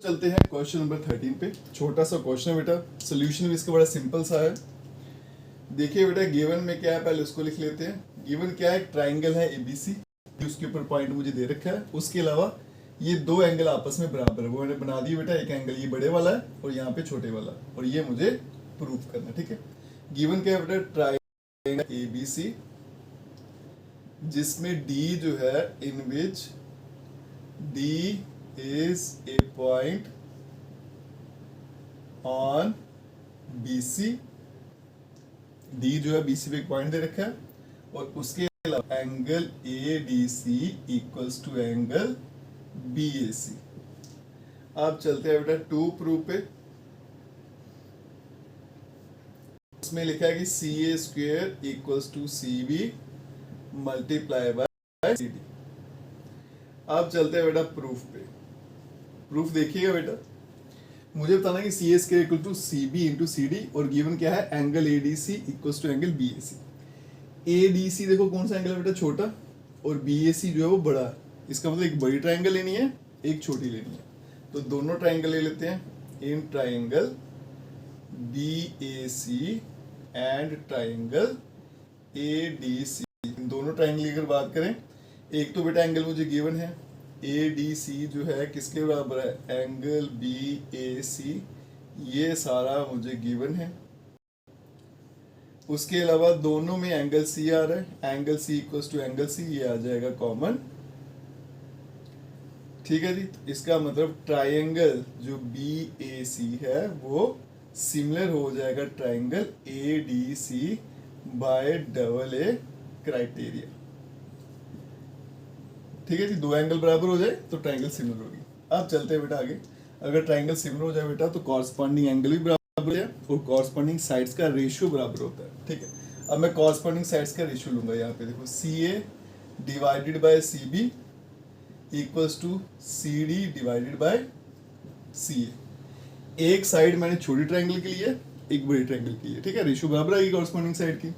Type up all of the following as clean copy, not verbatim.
चलते हैं question number 13 पे। छोटा सा क्वेश्चन है बेटा, सोल्यूशन भी इसका बड़ा सिंपल सा है। देखिए बेटा, गिवन में क्या है पहले उसको लिख लेते हैं। गिवन क्या है, एक ट्राइंगल है एबीसी, उसके ऊपर पॉइंट मुझे दे रखा है। उसके अलावा ये दो एंगल आपस में बराबर है, वो मैंने बना दिया बेटा। एक एंगल ये बड़े वाला है और यहाँ पे छोटे वाला, और ये मुझे प्रूव करना है। ठीक है, गिवन क्या है बेटा, ट्राइंगल एबीसी जिसमें डी जो है, इन विच D is a point on BC। D जो है BC पे एक पॉइंट दे रखा है, और उसके अलावा angle ADC equals to angle BAC। अब चलते हैं बेटा टू प्रूफ पे। उसमें लिखा है कि CA square equals to CB multiply by CD। अब चलते हैं बेटा प्रूफ पे। प्रूफ देखिएगा बेटा, मुझे बताना कि सी एस के equal to C B into C D, और गिवन क्या है, angle A D C equals to angle B A C. A D C देखो कौन सा एंगल है बेटा, छोटा, और बी ए सी जो है वो बड़ा है। इसका मतलब एक बड़ी ट्राइंगल लेनी है, एक छोटी लेनी है। तो दोनों ट्राइंगल ले लेते हैं। इन triangle B A C and triangle A D C, इन दोनों ट्राइंगल की अगर बात करें, एक तो बेटा एंगल मुझे गिवन है ए डी सी जो है किसके बराबर है, एंगल बी ए सी, ये सारा मुझे गिवन है। उसके अलावा दोनों में एंगल सी आ रहा है, angle C equals to angle C, ये आ जाएगा कॉमन। ठीक है जी, तो इसका मतलब ट्राइंगल जो बी ए सी है वो सिमिलर हो जाएगा triangle A D C by double A criteria. ठीक है जी, दो एंगल बराबर हो जाए तो ट्राइंगल सिमिलर होगी। अब चलते हैं बेटा आगे। अगर ट्राइंगल सिमिलर हो जाए बेटा तो कॉरस्पॉन्डिंग एंगल भी बराबर हो जाए, और कॉरस्पॉन्डिंग साइड्स का रेशियो बराबर होता है। ठीक है, अब मैं कॉरस्पॉन्डिंग साइड्स का रेशियो लूंगा। यहाँ पे देखो, C A divided by C B equals to C D divided by C A. एक साइड मैंने छोटी ट्राइंगल के लिए, एक बड़ी ट्राइंगल के लिए। ठीक है, रेशियो बराबर आएगी कॉरस्पॉन्डिंग साइड की।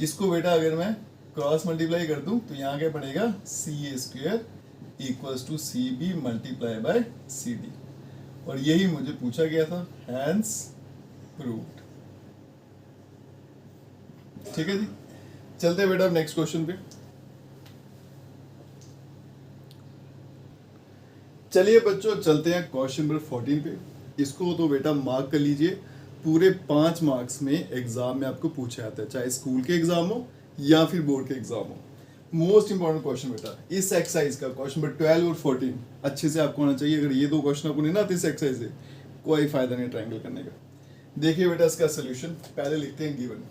इसको बेटा अगर मैं क्रॉस मल्टीप्लाई कर दूं तो यहाँ क्या पड़ेगा, C A square equals to C B multiply by C D, और यही मुझे पूछा गया था, हैंस प्रूव्ड। ठीक है जी, चलते हैं बेटा नेक्स्ट क्वेश्चन पे। चलिए बच्चों, चलते हैं क्वेश्चन नंबर 14 पे। इसको तो बेटा मार्क कर लीजिए, पूरे 5 मार्क्स में एग्जाम में आपको पूछा जाता है, चाहे स्कूल के एग्जाम हो या फिर बोर्ड के एग्जाम हो। मोस्ट इंपॉर्टेंट क्वेश्चन बेटा इस एक्सरसाइज का, क्वेश्चन नंबर 12 और 14 अच्छे से आपको आना चाहिए। अगर ये दो क्वेश्चन आपको नहीं ना आते इस एक्सरसाइज से, कोई फायदा नहीं ट्रायंगल करने का। देखिए बेटा इसका सोल्यूशन पहले लिखते हैं गिवन।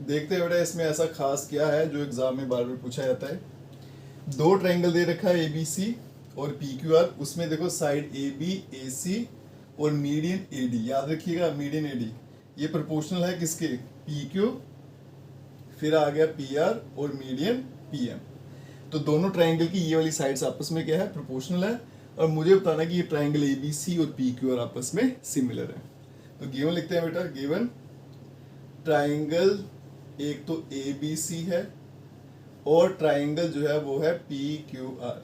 देखते हैं बेटा इसमें ऐसा खास क्या है जो एग्जाम में बार बार पूछा जाता है। दो ट्रायंगल दे रखा है ए बी सी और पी क्यू आर। उसमें देखो साइड ए बी ए सी और मीडियन ए डी, याद रखिएगा मीडियन ए डी ये प्रोपोर्शनल है किसके, पी क्यू, फिर आ गया पी आर और मीडियन पी एम। तो दोनों ट्राइंगल की ये वाली साइड्स आपस में क्या है, प्रोपोर्शनल है, और मुझे बताना कि ये ट्राइंगल ए बी सी और पी क्यू आर आपस में सिमिलर है। तो गिवन लिखते हैं बेटा, गिवन ट्राइंगल एक तो ए बी सी है और ट्राइंगल जो है वो है पी क्यू आर।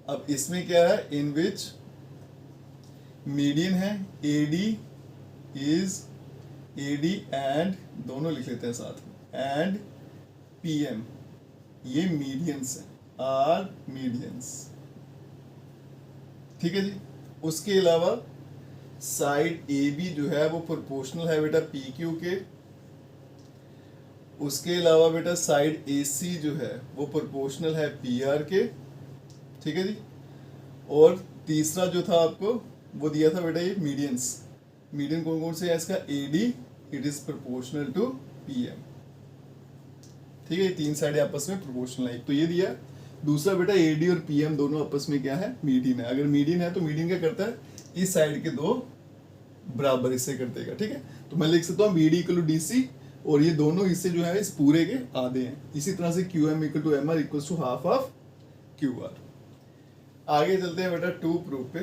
अब इसमें क्या है, इन विच मीडियन है A D is a D and, दोनों लिख लेते हैं साथ में, एंड पी एम, ये मीडियंस है, आर मीडियंस। ठीक है जी, उसके अलावा साइड ए बी जो है वो प्रोपोर्शनल है बेटा पी क्यू के। उसके अलावा बेटा साइड ए सी जो है वो प्रोपोर्शनल है पी आर के। ठीक है जी, और तीसरा जो था आपको वो दिया था बेटा ये मीडियंस। मीडियन कौन कौन से है इसका, A D it is proportional to P M. ठीक है, ये तीन साइड आपस में प्रोपोर्शनल है। एक तो ये दिया, दूसरा बेटा ए डी और पी एम दोनों आपस में क्या है, मीडियन है। अगर मीडियन है तो मीडियन क्या करता है, इस साइड के दो बराबर हिस्से कर देगा। ठीक है, तो मैं लिख सकता हूँ B D equal to D C, और ये दोनों हिस्से जो है इस पूरे के आधे हैं। इसी तरह से Q M equal to M R equal to half of Q R. आगे चलते हैं बेटा टू प्रूफ पे।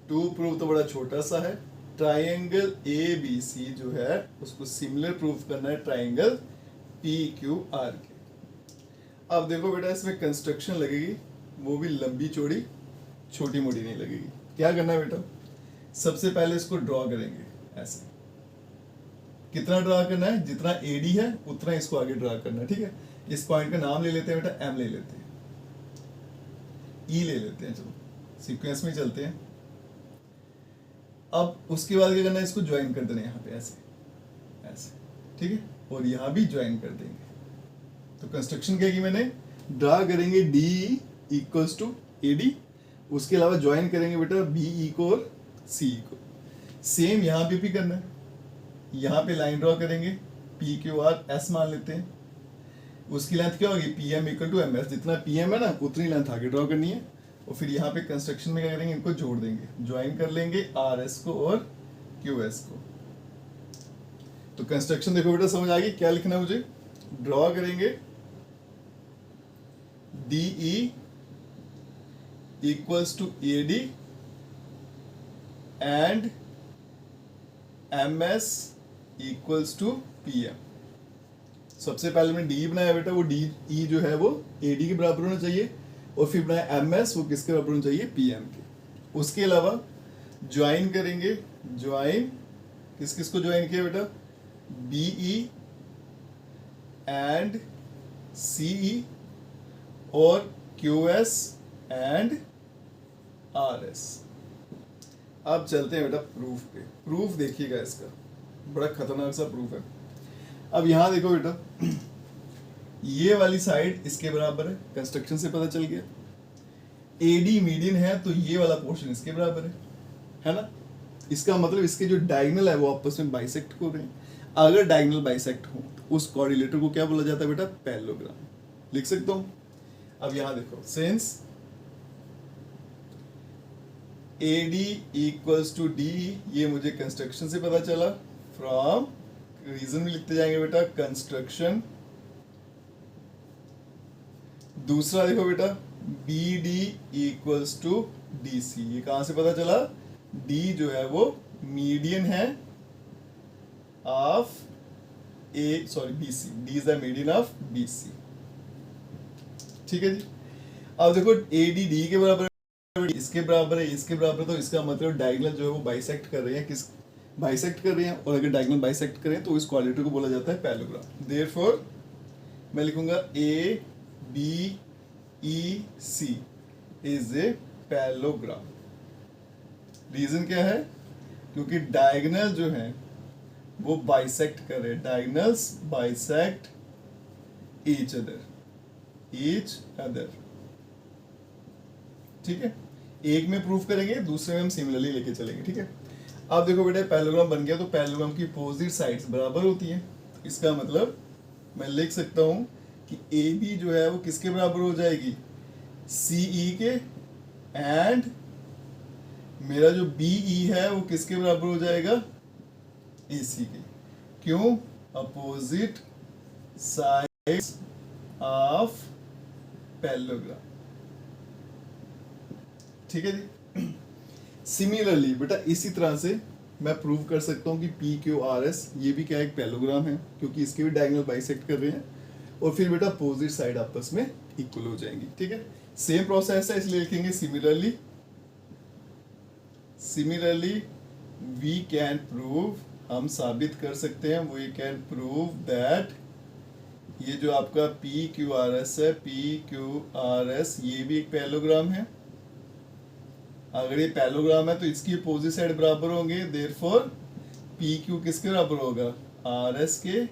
टू प्रूफ तो बड़ा छोटा सा है। ट्राइंगल ए बी सी जो है उसको सिमिलर प्रूफ करना है ट्राइंगल पी क्यू आर के। अब देखो बेटा इसमें कंस्ट्रक्शन लगेगी। वो भी लंबी चौड़ी छोटी मोटी नहीं लगेगी। क्या करना है बेटा, सबसे पहले इसको ड्रॉ करेंगे ऐसे। कितना ड्रा करना है, जितना एडी है उतना इसको आगे ड्रा करना है, ठीक है। इस पॉइंट का नाम ले लेते हैं बेटा, एम ले लेते हैं, ई ले लेते हैं, चलो सीक्वेंस में चलते हैं। अब उसके बाद क्या करना है, इसको ज्वाइन कर देना है यहाँ पे ऐसे ऐसे, ठीक है, और यहाँ भी ज्वाइन कर देंगे। तो कंस्ट्रक्शन क्या की मैंने, ड्रा करेंगे D equals to A D, उसके अलावा ज्वाइन करेंगे बेटा बी ई को और सी ई को। सेम यहाँ पे भी करना है, यहाँ पे लाइन ड्रॉ करेंगे, पी क्यू आर एस मान लेते हैं, उसकी लेंथ क्या होगी, P M equal to M S, जितना पी एम है ना उतनी लेंथ आगे ड्रॉ करनी है। और फिर यहाँ पे कंस्ट्रक्शन में क्या करेंगे, इनको जोड़ देंगे, ज्वाइन कर लेंगे आर एस को और क्यू एस को। तो कंस्ट्रक्शन देखो बेटा समझ आ गई, क्या लिखना है मुझे, ड्रॉ करेंगे D E equals to A D and M S equals to P M. सबसे पहले मैंने डी बनाया बेटा, वो डी ई जो है वो ए डी के बराबर होना चाहिए, और फिर बनाया एम एस, वो किसके बराबर होना चाहिए, पी एम के। उसके अलावा ज्वाइन करेंगे, ज्वाइन किस किस को ज्वाइन किया बेटा, बी ई एंड सी ई और Q S and R S. अब चलते हैं बेटा प्रूफ पे। प्रूफ देखिएगा इसका, बड़ा खतरनाक सा प्रूफ है। अब यहां देखो बेटा, ये वाली साइड इसके बराबर है, कंस्ट्रक्शन से पता चल गया। एडी मीडियन है तो ये वाला पोर्शन इसके बराबर है ना। इसका मतलब इसके जो डायगोनल है वो आपस में बाइसेक्ट हो रहे हैं। अगर डायगोनल बाइसेक्ट हो तो उस कोऑर्डिनेटर को क्या बोला जाता है बेटा, पैरेललोग्राम। लिख सकता हूं। अब यहां देखो, since AD equals to D, ये मुझे कंस्ट्रक्शन से पता चला, फ्रॉम रीजन में लिखते जाएंगे बेटा कंस्ट्रक्शन। दूसरा देखो बेटा, BD इक्वल्स टू DC, ये कहां से पता चला, D जो है वो मीडियन है of BC, D is the median of BC, ठीक है जी। अब देखो AD D के बराबर, इसके बराबर है, इसके बराबर है, तो इसका मतलब डायगोनल जो है वो बाइसेक्ट कर रहे हैं, किस बाइसेक्ट कर रहे हैं, और अगर डायगोनल बाइसेक्ट करें तो इस कोऑर्डिनेटर को बोला जाता है पैरेललोग्राम। देयरफॉर मैं लिखूंगा A B E C is a parallelogram. Reason क्या है, क्योंकि डायगोनल जो है वो बाइसेक्ट कर रहे हैं, डायगोनल्स बाइसेक्ट ईच अदर, ठीक है। एक में प्रूफ करेंगे, दूसरे में हम सिमिलरली लेके चलेंगे, ठीक है। अब देखो बेटा पैरेललोग्राम बन गया, तो पैरेललोग्राम की अपोजिट साइड्स बराबर होती हैं। इसका मतलब मैं लिख सकता हूं कि ए बी जो है वो किसके बराबर हो जाएगी, सी ई के, एंड मेरा जो बी ई है वो किसके बराबर हो जाएगा, ए सी के। क्यों, अपोजिट साइड्स ऑफ पैरेललोग्राम, ठीक है जी। सिमिलरली बेटा इसी तरह से मैं प्रूव कर सकता हूं कि पी क्यू आर एस ये भी क्या एक पैरेललोग्राम है, क्योंकि इसके भी डायगोनल बाइसेक्ट कर रहे हैं, और फिर बेटा अपोजिट साइड आपस में इक्वल हो जाएंगी, ठीक है। सेम प्रोसेस है, इसलिए लिखेंगे सिमिलरली वी कैन प्रूव, हम साबित कर सकते हैं, वी कैन प्रूव दैट ये जो आपका पी क्यू आर एस है, पी क्यू आर एस ये भी एक पैरेललोग्राम है। अगर ये पैरेललोग्राम है तो इसकी अपोजिट साइड बराबर होंगे, देयरफॉर पी क्यू किसके बराबर होगा, आर एस के,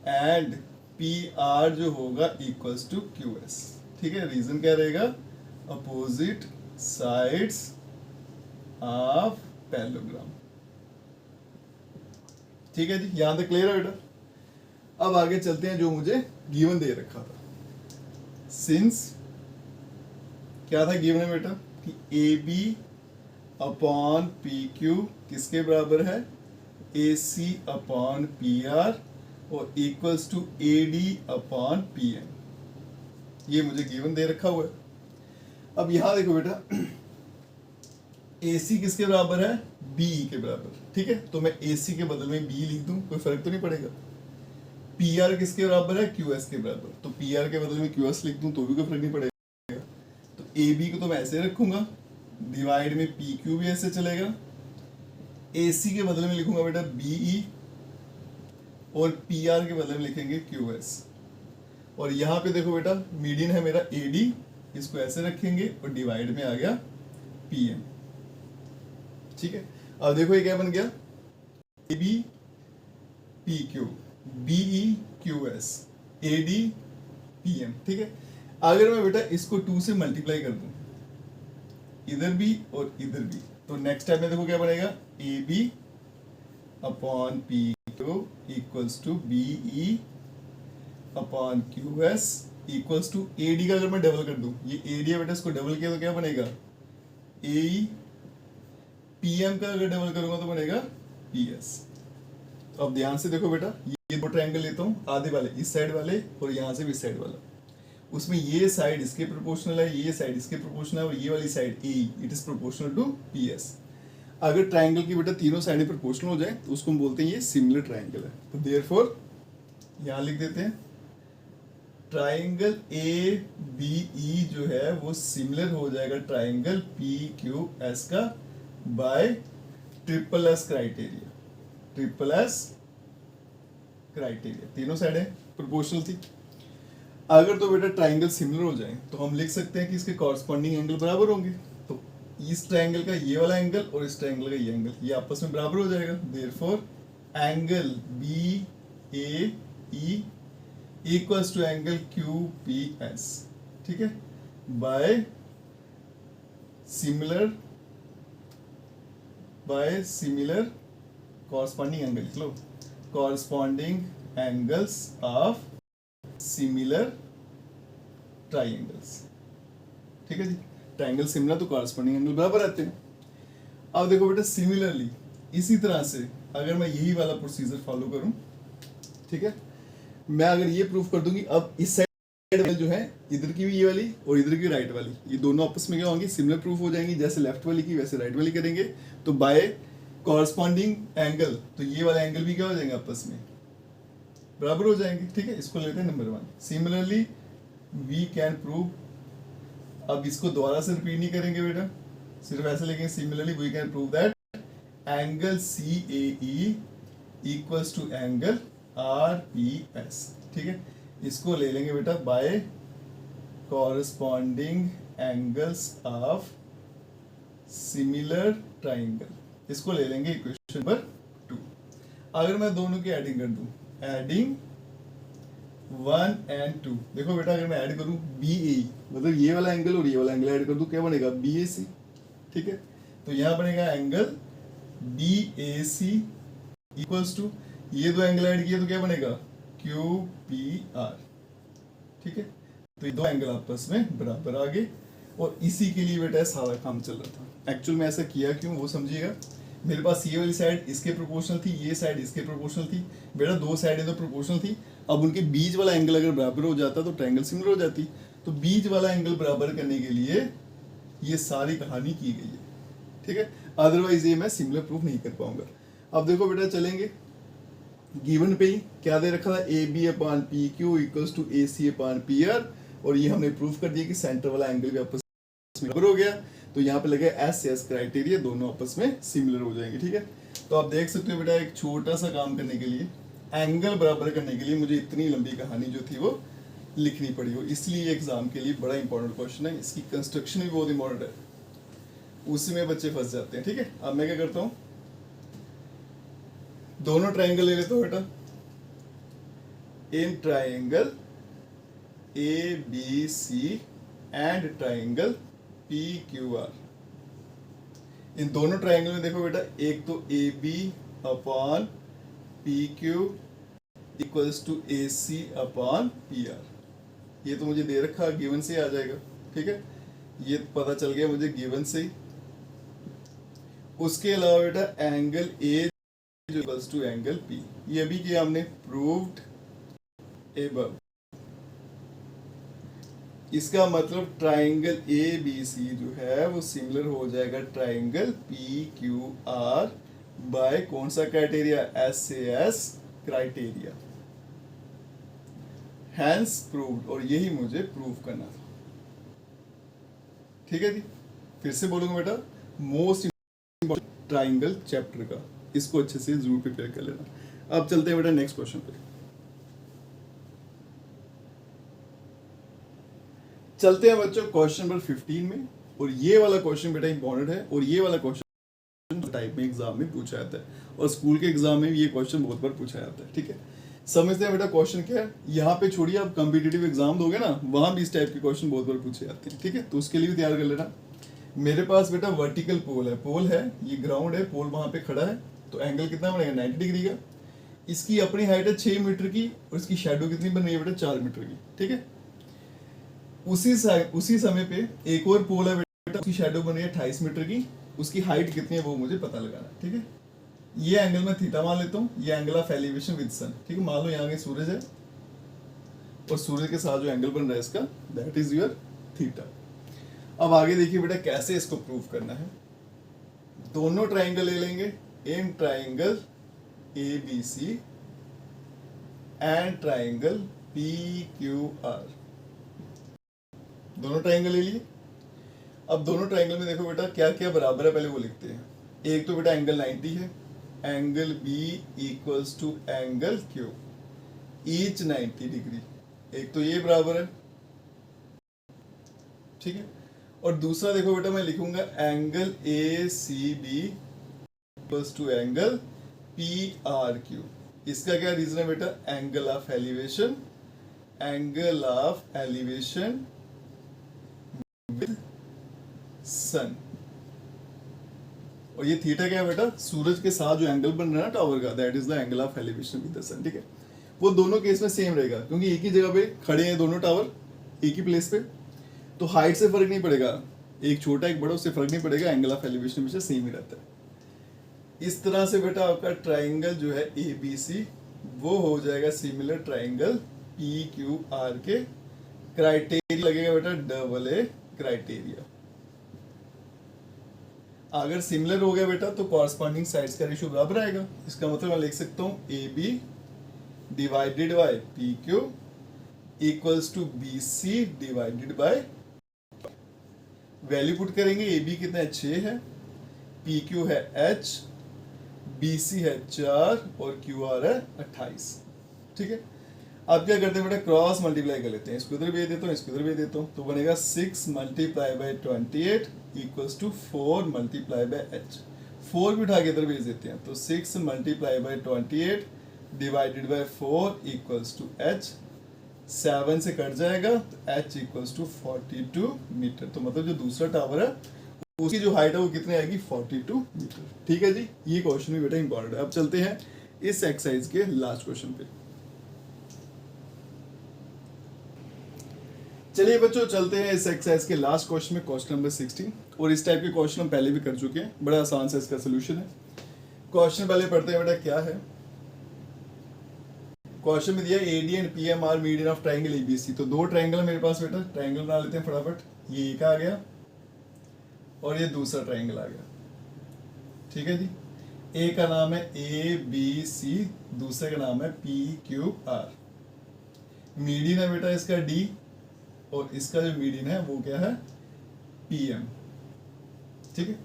एंड पी आर जो होगा इक्वल्स टू क्यू एस, ठीक है। रीजन क्या रहेगा, अपोजिट साइड्स ऑफ पैरेललोग्राम, ठीक है जी। यहां तक क्लियर है बेटा। अब आगे चलते हैं, जो मुझे गिवन दे रखा था, सिंस क्या था गिवन है बेटा, कि A B upon P Q किसके बराबर है, A C upon P R, और equals to A D upon P M, ये मुझे गिवन दे रखा हुआ है। अब यहां देखो बेटा, ए सी किसके बराबर है, बी के बराबर, ठीक है। तो मैं ए सी के बदल में बी लिख दूं, कोई फर्क तो नहीं पड़ेगा। पी आर किसके बराबर है, क्यू एस के बराबर, तो पी आर के बदल में क्यू एस लिख दूं तो भी कोई फर्क नहीं पड़ेगा। तो ए बी को तो मैं ऐसे रखूंगा, डिवाइड में पी क्यू भी ऐसे चलेगा, ए सी के बदले में लिखूंगा बेटा बीई, और पी आर के बदले में लिखेंगे क्यू एस। और यहाँ पे देखो बेटा मीडियन है मेरा ए डी, इसको ऐसे रखेंगे और डिवाइड में आ गया पी एम। ठीक है, अब देखो ये क्या बन गया, A B P Q, B E Q S, A D P M. ठीक है, अगर मैं बेटा इसको 2 से मल्टीप्लाई कर दूं, इधर भी और इधर भी, तो नेक्स्ट स्टेप में देखो क्या बनेगा, A B upon P Q equals to B E upon Q S equals to A D का अगर मैं डबल कर दूं, ये ए डी है बेटा, इसको डबल किया तो क्या बनेगा, ए पी एम का अगर डबल करूंगा तो बनेगा पी एस। तो अब ध्यान से देखो बेटा, ये दो ट्रायंगल लेता हूँ, आधे वाले इस साइड वाले और यहाँ से भी इस साइड वाला, उसमें ये साइड इसके प्रोपोर्शनल है, ये साइड इसके प्रोपोर्शनल है, और ये वाली side A it is proportional to P S. अगर ट्रायंगल की बेटा तीनों साइडें प्रोपोर्शनल हो जाए तो उसको हम बोलते हैं ये सिमिलर ट्रायंगल है। तो देयरफॉर यहाँ लिख देते हैं ट्रायंगल ए बी ई जो है वो सिमिलर हो जाएगा ट्रायंगल पी क्यू एस का bye triple S criteria. Triple S criteria, तीनों साइडें प्रोपोर्शनल थी। अगर तो बेटा ट्रायंगल सिमिलर हो जाए तो हम लिख सकते हैं कि इसके कॉरस्पॉन्डिंग एंगल बराबर होंगे। तो इस ट्रायंगल का ये वाला एंगल और इस ट्रायंगल का ये एंगल ये आपस में बराबर हो जाएगा। Therefore angle B A E equals to angle Q P S, ठीक है, बाय सिमिलर कॉरस्पॉन्डिंग एंगल, लिख लो corresponding angles of similar triangles. ठीक है जी, ट्राइंगल सिमिलर तो कॉरस्पॉन्डिंग एंगल बराबर रहते हैं। अब देखो बेटा सिमिलरली इसी तरह से अगर मैं यही वाला प्रोसीजर फॉलो करूं, ठीक है, मैं अगर ये प्रूफ कर दूंगी, अब इस साइड जो है इधर की भी ये वाली और इधर की राइट वाली, ये दोनों आपस में क्या होंगी, सिमिलर प्रूफ हो जाएंगी। जैसे लेफ्ट वाली की वैसे राइट वाली करेंगे तो बाय कॉरस्पॉन्डिंग एंगल, तो ये वाला एंगल भी क्या हो जाएंगे, आपस में बराबर हो जाएंगे। ठीक है, इसको लेते हैं number 1। Similarly we can prove, अब इसको दोबारा से रिपीट नहीं करेंगे बेटा, सिर्फ ऐसे लिखेंगे similarly we can prove that angle C A E equals to angle R P S. ठीक है, इसको ले लेंगे बेटा by corresponding angles of similar triangle, इसको ले लेंगे इक्वेशन नंबर 2। अगर मैं दोनों की एडिंग कर दूं, एडिंग 1 and 2, देखो बेटा अगर मैं ऐड करूं बी ए, मतलब ये वाला एंगल और ये वाला एंगल ऐड कर दूं, क्या बनेगा, बी ए सी। ठीक है, तो यहाँ बनेगा angle B A C equals to, ये दो एंगल ऐड किए तो क्या बनेगा, क्यू पी आर। ठीक है, तो ये दो एंगल आपस में बराबर आ गए, और इसी के लिए बेटा सारा काम चल रहा था। एक्चुअल में ऐसा किया क्यों वो समझिएगा, मेरे पास ये वाली साइड इसके प्रोपोर्शनल थी, ये साइड इसके प्रोपोर्शनल थी बेटा, दो साइडें तो प्रोपोर्शनल थी। अब उनके बीच वाला एंगल अगर बराबर हो जाता तो ट्रायंगल सिमिलर हो जाती, तो बीच वाला एंगल बराबर करने के लिए ये सारी कहानी की गई है। ठीक है, अदरवाइज ये मैं सिमिलर प्रूफ नहीं कर पाऊंगा। अब देखो बेटा चलेंगे गिवन पे ही क्या दे रखा था, A B upon P Q equals to A C upon P R, और ये हमने प्रूफ कर दिया कि सेंटर वाला एंगल भी आपस में बराबर हो गया। तो यहाँ पे लगे एस एस क्राइटेरिया, दोनों आपस में सिमिलर हो जाएंगे। ठीक है, तो आप देख सकते हो बेटा एक छोटा सा काम करने के लिए, एंगल बराबर करने के लिए मुझे इतनी लंबी कहानी जो थी वो लिखनी पड़ी हो, इसलिए एग्जाम के लिए बड़ा इंपॉर्टेंट क्वेश्चन है। इसकी कंस्ट्रक्शन भी बहुत इंपॉर्टेंट है, उसी में बच्चे फंस जाते हैं। ठीक है, अब मैं क्या करता हूँ, दोनों ट्राइंगल ले लेता हूँ बेटा। इन triangle A B C and triangle P Q R, इन दोनों ट्राइंगल में देखो बेटा, एक तो A B upon P Q equals to A C upon P R, ये तो मुझे दे रखा गिवन से आ जाएगा। ठीक है, ये पता चल गया मुझे गिवन से ही। उसके अलावा बेटा angle A equals to angle P, ये भी किया हमने, प्रूव्ड एबव। इसका मतलब ट्राइंगल ए बी सी जो है वो सिमिलर हो जाएगा triangle P Q R by कौन सा criteria, S A S criteria, hence proved. और यही मुझे प्रूव करना था। ठीक है जी, फिर से बोलूंगा बेटा, मोस्ट इम्पोर्टेंट ट्राइंगल चैप्टर का, इसको अच्छे से जरूर प्रिपेयर कर लेना। अब चलते हैं बेटा नेक्स्ट क्वेश्चन पे। चलते हैं बच्चों क्वेश्चन नंबर 15 में, और ये वाला क्वेश्चन बेटा इंपॉर्टेंट है, और ये वाला क्वेश्चन टाइप में एग्जाम में पूछा जाता है, और स्कूल के एग्जाम में भी ये क्वेश्चन बहुत बार पूछा जाता है। ठीक है, समझते हैं बेटा क्वेश्चन क्या है। यहाँ पे छोड़िए, आप कॉम्पिटिटिव एग्जाम दोगे ना, वहां भी इस टाइप के क्वेश्चन बहुत बार पूछे जाते हैं। ठीक है, तो उसके लिए भी तैयार कर लेना। मेरे पास बेटा वर्टिकल पोल है, ये ग्राउंड है, पोल वहां पे खड़ा है, तो एंगल कितना बनेगा 90 डिग्री का। इसकी अपनी हाइट है 6 मीटर की, और इसकी शेडो कितनी बन रही है बेटा 4 मीटर की। ठीक है, उसी समय पे एक और पोल है बेटा, उसकी शेडो बन रही है 28 मीटर की, उसकी हाइट कितनी है वो मुझे पता लगाना है। ठीक है, ये एंगल मैं थीटा मान लेता हूँ, ये एंगल ऑफ एलिवेशन विद सन। ठीक है, मान लो यहाँ सूरज है, और सूरज के साथ जो एंगल बन रहा है इसका, दैट इज योर थीटा। अब आगे देखिए बेटा कैसे इसको प्रूव करना है। दोनों ट्राइंगल ले लेंगे, in triangle ABC and triangle PQR, दोनों ट्राइंगल ले लिए। अब दोनों ट्राइंगल में देखो बेटा क्या क्या बराबर है, पहले वो लिखते हैं। एक तो बेटा एंगल 90 है, angle B equals to angle Q, each 90 degree, एक तो ये बराबर है। ठीक है, और दूसरा देखो बेटा मैं लिखूंगा angle ACB equals to angle PRQ। इसका क्या रीजन है बेटा, angle of elevation, angle of elevation with sun. और ये थीटा क्या है बेटा, सूरज के साथ जो एंगल बन रहा है ना टावर का, that is the angle of elevation with the sun. ठीक है, वो दोनों केस में सेम रहेगा, क्योंकि एक ही जगह पे खड़े हैं दोनों टावर, एक ही प्लेस पे, तो हाइट से फर्क नहीं पड़ेगा, एक छोटा एक बड़ा, उससे फर्क नहीं पड़ेगा, एंगल ऑफ एलिवेशन हमेशा सेम ही रहता है। इस तरह से बेटा आपका ट्राइंगल जो है ABC वो हो जाएगा सिमिलर ट्राइंगल PQR के। क्राइटेरिया लगेगा बेटा AA क्राइटेरिया। अगर सिमिलर हो गया बेटा तो कॉरस्पॉन्डिंग साइड्स का रेशियो बराबर आएगा। इसका मतलब मैं लिख सकता हूँ AB divided by PQ equals to BC divided by, value put करेंगे, AB कितना है 6 है, PQ है H, BC है 4 और QR है 28। ठीक है, अब क्या करते हैं बेटा, क्रॉस मल्टीप्लाई कर लेते हैं, इसको इधर भेज देता हूँ, इसको इधर भेज देता हूँ, तो बनेगा 6 multiply by 28 equals to 4 multiply by H। 4 भी उठा के इधर भेज देते हैं, तो 6 multiply by 28 divided by 4 equals to H। 7 से कट जाएगा तो H इक्वल्स टू 42 मीटर। तो मतलब जो दूसरा टावर है उसकी जो हाइट है वो कितनी आएगी 42 मीटर। ठीक है जी, ये क्वेश्चन भी बेटा इंपॉर्टेंट है। अब चलते हैं इस एक्सरसाइज के लास्ट क्वेश्चन पे। चलिए बच्चों चलते हैं इस एक्सरसाइज के लास्ट क्वेश्चन में, क्वेश्चन नंबर 16। और इस टाइप के क्वेश्चन हम पहले भी कर चुके हैं, बड़ा आसान सा इसका सोल्यूशन है। क्वेश्चन पहले पढ़ते हैं बेटा क्या है। क्वेश्चन में दिया AD and PM are median of triangle ABC। तो दो ट्राइंगल है मेरे पास बेटा, ट्राइंगल बना लेते हैं फटाफट। ये एक आ गया और ये दूसरा ट्राइंगल आ गया। ठीक है जी, एक का नाम है ABC, दूसरे का नाम है PQR। मीडियन है बेटा इसका D, और इसका जो मीडियन है वो क्या है PM। ठीक है,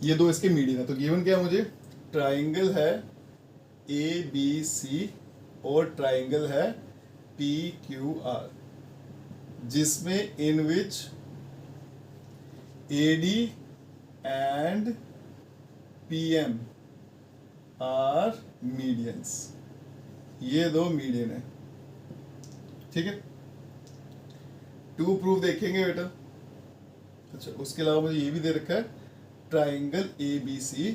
ये दो इसके मीडियन है। तो गिवन क्या है मुझे, ट्राइंगल है ABC और ट्राइंगल है PQR, जिसमें in which AD and PM are medians. ये दो मीडियन है। ठीक है, टू प्रूफ देखेंगे बेटा। अच्छा, उसके अलावा मुझे ये भी दे रखा है, triangle ABC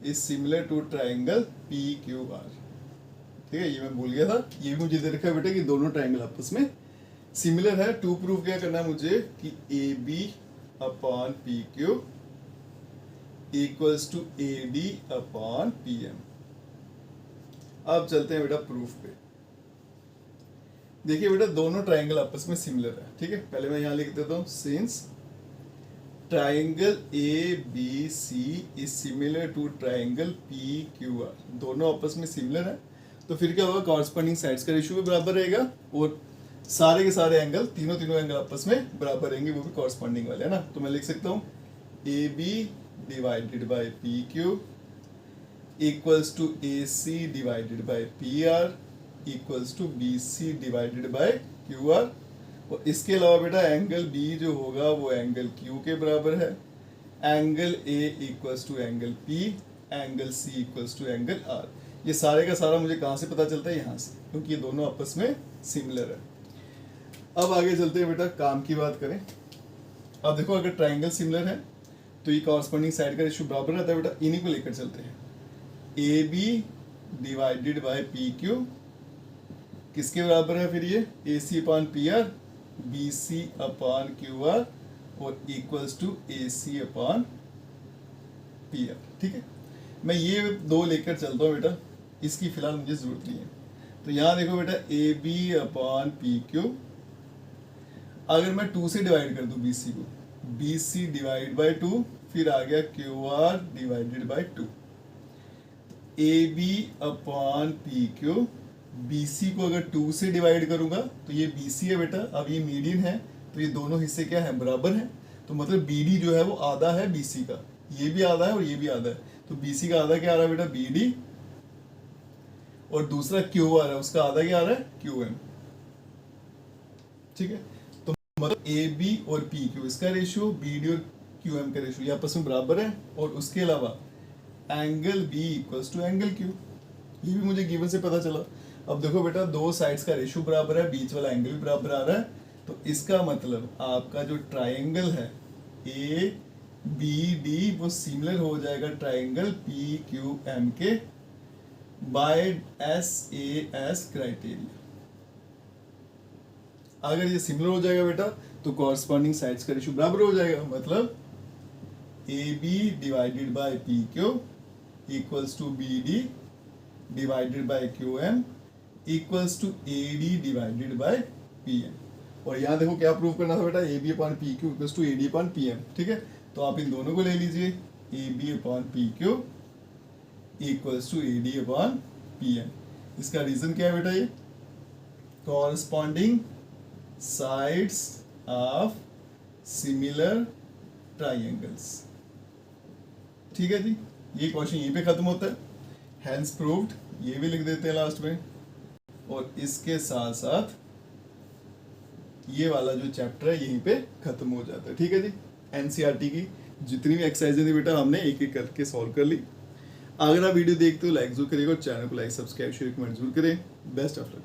is similar to triangle PQR। ठीक है, ये मैं भूल गया था, ये भी मुझे दे रखा है बेटा कि दोनों ट्राइंगल आपस में सिमिलर है। टू प्रूफ क्या करना है मुझे कि AB upon PQ equals to AD upon PM। अब चलते हैं बेटा प्रूफ पे। देखिए बेटा दोनों ट्राइंगल आपस में सिमिलर है। ठीक है, पहले मैं यहाँ लिख देता हूँ, since triangle ABC is similar to triangle PQR, दोनों आपस में सिमिलर है, तो फिर क्या होगा, कॉरस्पॉन्डिंग साइड्स का रेशियो भी बराबर रहेगा और सारे के सारे एंगल, तीनों एंगल आपस में बराबर रहेंगे, वो भी कॉरस्पॉन्डिंग वाले, है ना। तो मैं लिख सकता हूँ A B divided by P Q equals to A C divided by P R equals to B C divided by Q R. और इसके अलावा बेटा एंगल बी जो होगा वो एंगल क्यू के बराबर है, angle A equals to angle P, angle C equals to angle R. ये सारे का सारा मुझे कहाँ से पता चलता है, यहाँ से, क्योंकि ये दोनों आपस में सिमिलर है। अब आगे चलते हैं बेटा, काम की बात करें। अब देखो अगर ट्राइंगल सिमिलर है तो ये कॉरस्पॉन्डिंग साइड का रेशियो बराबर रहता है बेटा। इन्हीं को लेकर चलते हैं, A B divided by P Q किसके बराबर है फिर, ये A C upon P R, B C upon Q R और equals to A C upon P R. ठीक है, मैं ये दो लेकर चलता हूँ बेटा, इसकी फिलहाल मुझे जरूरत नहीं है। तो यहाँ देखो बेटा A B upon P Q, अगर मैं 2 से डिवाइड कर दूं बी सी को, बी सी डिवाइड बाई 2, फिर आ गया Q R divided by 2। A B upon P Q, B C को अगर 2 से डिवाइड करूंगा तो ये बी सी है बेटा, अब ये मीडियन है तो ये दोनों हिस्से क्या है, बराबर है। तो मतलब बी डी जो है वो आधा है बी सी का, ये भी आधा है और ये भी आधा है। तो बी सी का आधा क्या आ रहा है बेटा, बी डी, और दूसरा क्यू आर है, उसका आधा क्या आ रहा है, क्यू एम। ठीक है, तो मतलब ए बी और पी क्यू इसका रेशियो, बी डी और क्यू एम का रेशियो ये आपस में बराबर है। और उसके अलावा angle B equals to angle Q, ये भी मुझे गिवन से पता चला। अब देखो बेटा दो साइड्स का रेशियो बराबर है, बीच वाला एंगल भी बराबर आ रहा है, तो इसका मतलब आपका जो ट्राइंगल है ए बी डी वो सिमिलर हो जाएगा ट्राइंगल पी क्यू एम के by S A S criteria. अगर ये सिमिलर हो जाएगा बेटा तो कॉरस्पॉन्डिंग साइड्स का रेशियो बराबर हो जाएगा, मतलब A B divided by P Q equals to B D divided by Q M equals to A D divided by P M. और यहाँ देखो क्या प्रूव करना था बेटा, A B upon P Q equals to A D upon P M. ठीक है, तो आप इन दोनों को ले लीजिए, A B upon P Q equals to A D upon P M. इसका रीजन क्या है बेटा, ये corresponding sides of similar triangles. ठीक है जी, ये क्वेश्चन यहीं पे खत्म होता है, हैंस प्रूव्ड, ये भी लिख देते हैं लास्ट में। और इसके साथ साथ ये वाला जो चैप्टर है यहीं पे खत्म हो जाता है। ठीक है जी, एनसीईआरटी की जितनी भी एक्सरसाइजें थी बेटा हमने एक एक करके सॉल्व कर ली। अगर आप वीडियो देखते हो लाइक जरूर करिएगा और चैनल को लाइक सब्सक्राइब शेयर कमेंट जरूर करें। Best of luck.